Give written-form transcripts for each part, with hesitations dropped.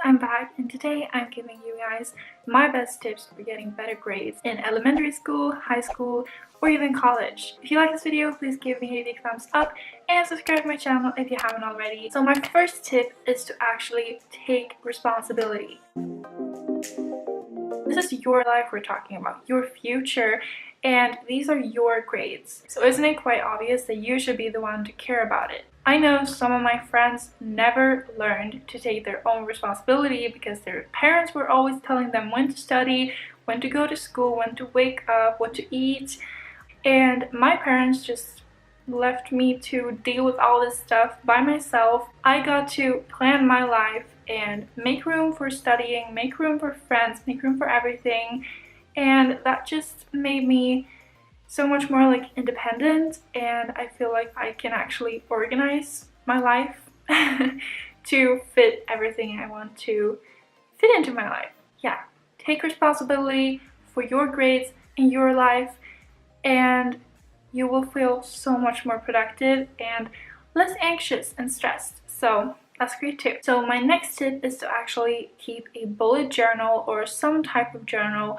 I'm back and today I'm giving you guys my best tips for getting better grades in elementary school, high school, or even college. If you like this video, please give me a big thumbs up and subscribe to my channel if you haven't already. So my first tip is to actually take responsibility. This is your life we're talking about, your future, and these are your grades. So isn't it quite obvious that you should be the one to care about it? I know some of my friends never learned to take their own responsibility because their parents were always telling them when to study, when to go to school, when to wake up, what to eat. And my parents just left me to deal with all this stuff by myself. I got to plan my life and make room for studying, make room for friends, make room for everything. And that just made me so much more like independent, and I feel like I can actually organize my life to fit everything I want to fit into my life. Yeah, take responsibility for your grades in your life and you will feel so much more productive and less anxious and stressed. So that's great too. So my next tip is to actually keep a bullet journal or some type of journal.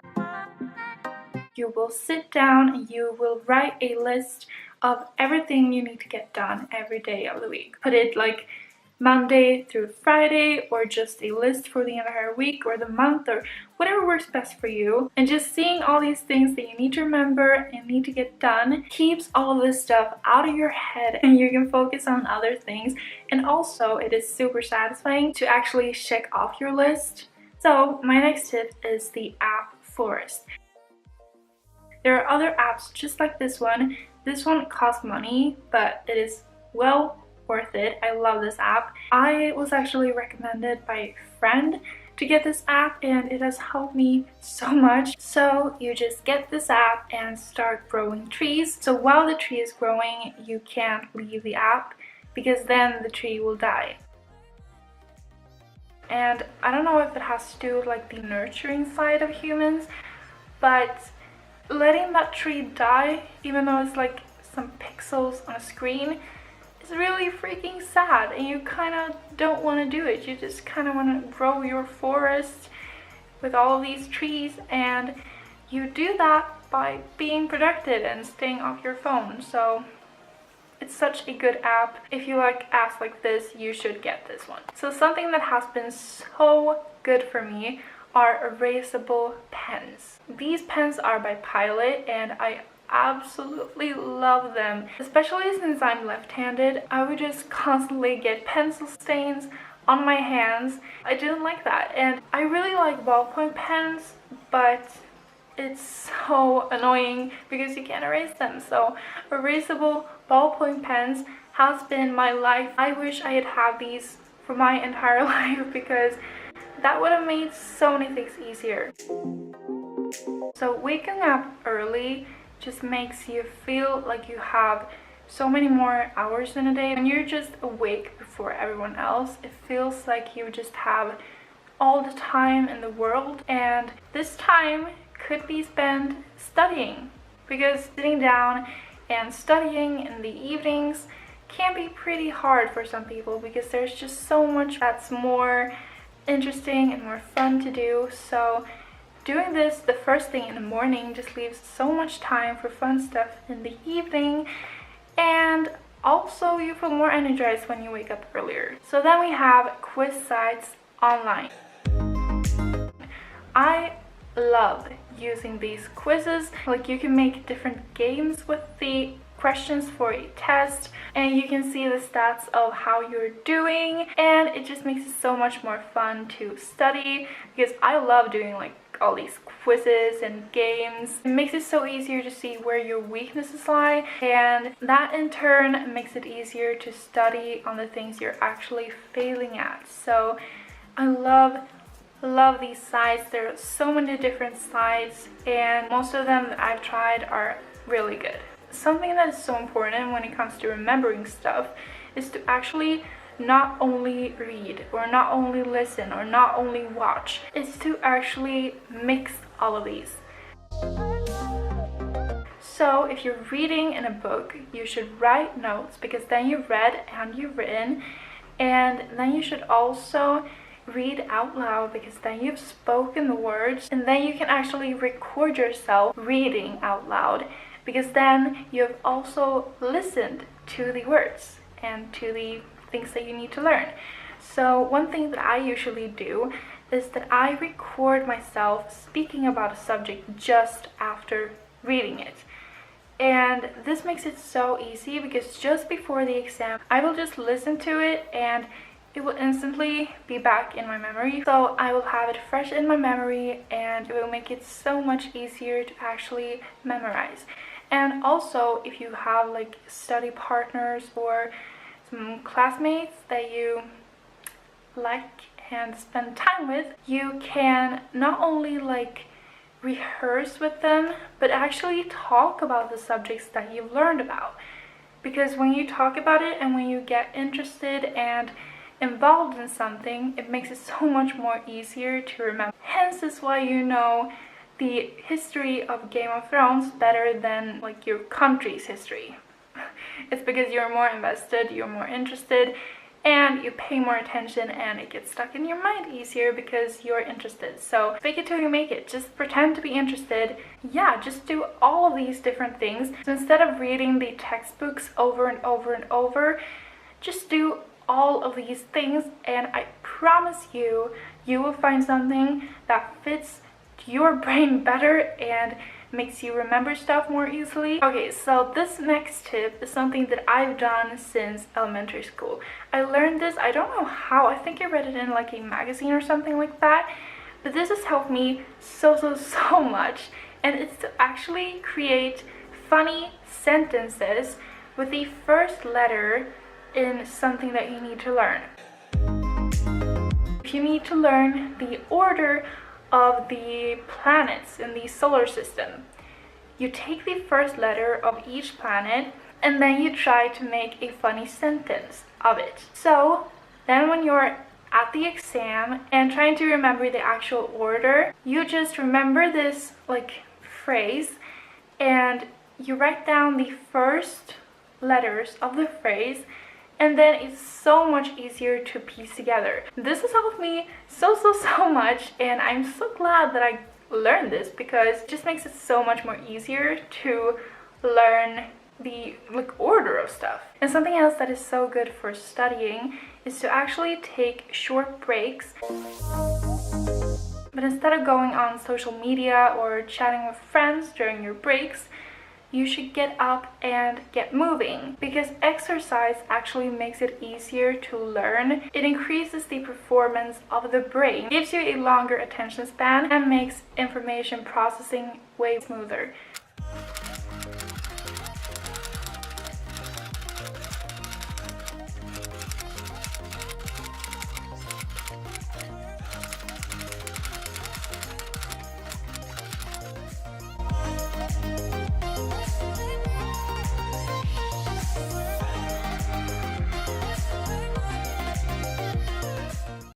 You will sit down and you will write a list of everything you need to get done every day of the week. Put it like Monday through Friday, or just a list for the entire week or the month, or whatever works best for you. And just seeing all these things that you need to remember and need to get done keeps all of this stuff out of your head and you can focus on other things. And also it is super satisfying to actually check off your list. So my next tip is the app Forest. There are other apps just like this one. This one costs money, but it is well worth it. I love this app. I was actually recommended by a friend to get this app and it has helped me so much. So you just get this app and start growing trees. So while the tree is growing, you can't leave the app because then the tree will die. And I don't know if it has to do with like the nurturing side of humans, but letting that tree die, even though it's like some pixels on a screen, is really freaking sad and you kind of don't want to do it. You just kind of want to grow your forest with all of these trees, and you do that by being productive and staying off your phone. So it's such a good app. If you like apps like this, you should get this one. So something that has been so good for me are erasable pens. These pens are by Pilot and I absolutely love them, especially since I'm left-handed. I would just constantly get pencil stains on my hands. I didn't like that, and I really like ballpoint pens, but it's so annoying because you can't erase them. So erasable ballpoint pens has been my life. I wish I had had these for my entire life because that would have made so many things easier. So waking up early just makes you feel like you have so many more hours in a day. When you're just awake before everyone else, it feels like you just have all the time in the world, and this time could be spent studying, because sitting down and studying in the evenings can be pretty hard for some people because there's just so much that's more interesting and more fun to do. So doing this the first thing in the morning just leaves so much time for fun stuff in the evening, and also you feel more energized when you wake up earlier. So then we have quiz sites online. I love using these quizzes. Like, you can make different games with the questions for a test and you can see the stats of how you're doing, and it just makes it so much more fun to study because I love doing like all these quizzes and games. It makes it so easier to see where your weaknesses lie, and that in turn makes it easier to study on the things you're actually failing at. So I love these sites. There are so many different sites and most of them that I've tried are really good. Something that is so important when it comes to remembering stuff is to actually not only read or not only listen or not only watch, is to actually mix all of these. So if you're reading in a book, you should write notes because then you've read and you've written, and then you should also read out loud, because then you've spoken the words and then you can actually record yourself reading out loud, because then you've also listened to the words and to the things that you need to learn. So one thing that I usually do is that I record myself speaking about a subject just after reading it. And this makes it so easy, because just before the exam, I will just listen to it and it will instantly be back in my memory. So I will have it fresh in my memory and it will make it so much easier to actually memorize. And also, if you have like study partners or some classmates that you like and spend time with, you can not only like rehearse with them, but actually talk about the subjects that you've learned about. Because when you talk about it and when you get interested and involved in something, it makes it so much more easier to remember. Hence is why you know the history of Game of Thrones better than like your country's history. It's because you're more invested, you're more interested, and you pay more attention, and it gets stuck in your mind easier because you're interested. So fake it till you make it. Just pretend to be interested. Yeah, just do all of these different things. So instead of reading the textbooks over and over and over, just do all of these things, and I promise you, you will find something that fits your brain better and makes you remember stuff more easily. Okay, so this next tip is something that I've done since elementary school. I learned this, I don't know how, I think I read it in like a magazine or something like that, but this has helped me so much, and it's to actually create funny sentences with the first letter in something that you need to learn. If you need to learn the order of the planets in the solar system, you take the first letter of each planet and then you try to make a funny sentence of it. So then when you're at the exam and trying to remember the actual order, you just remember this like phrase and you write down the first letters of the phrase, and then it's so much easier to piece together. This has helped me so much, and I'm so glad that I learned this, because it just makes it so much more easier to learn the like order of stuff. And something else that is so good for studying is to actually take short breaks. But instead of going on social media or chatting with friends during your breaks, you should get up and get moving, because exercise actually makes it easier to learn. It increases the performance of the brain, gives you a longer attention span, and makes information processing way smoother.